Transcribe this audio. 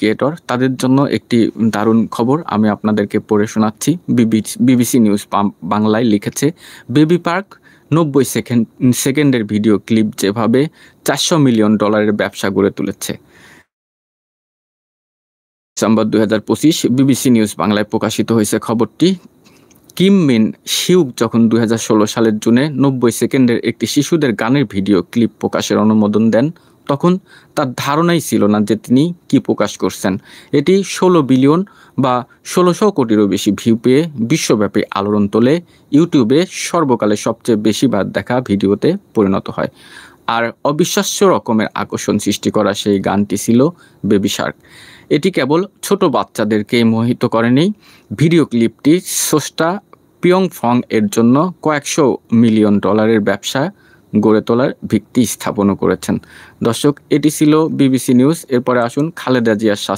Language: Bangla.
ক্রিয়েটর তাদের জন্য একটি দারুণ খবর আমি আপনাদেরকে পড়ে শোনাচ্ছি। বিবিসি নিউজ বাংলায় লিখেছে, বেবি পার্ক ৯০ সেকেন্ডের ভিডিও ক্লিপ যেভাবে $400 মিলিয়ন ব্যবসা গড়ে তুলেছে। ডিসেম্বর ২০২৫ বিবিসি নিউজ বাংলায় প্রকাশিত হয়েছে খবরটি। কিম মিন সিউক যখন ২০১৬ সালের জুনে ৯০ সেকেন্ডের একটি শিশুদের গানের ভিডিও ক্লিপ প্রকাশের অনুমোদন দেন, তখন তার ধারণাই ছিল না যে তিনি কি প্রকাশ করছেন। এটি ১৬ বিলিয়ন বা ১৬০০ কোটিরও বেশি ভিউ পেয়ে বিশ্বব্যাপী আলোড়ন তোলে, ইউটিউবে সর্বকালের সবচেয়ে বেশিবার দেখা ভিডিওতে পরিণত হয়। আর অবিশ্বাস্য রকমের আকর্ষণ সৃষ্টি করা সেই গানটি ছিল বেবি শার্ক। এটি কেবল ছোট বাচ্চাদেরকে মোহিত করেনি, ভিডিও ক্লিপটি স্রষ্টা পিয়ং ফং এর জন্য কয়েকশো মিলিয়ন ডলারের ব্যবসা গড়ে তোলার ভিত্তি স্থাপনও করেছেন। দর্শক, এটি ছিল বিবিসি নিউজ। এরপরে আসুন খালেদা জিয়ার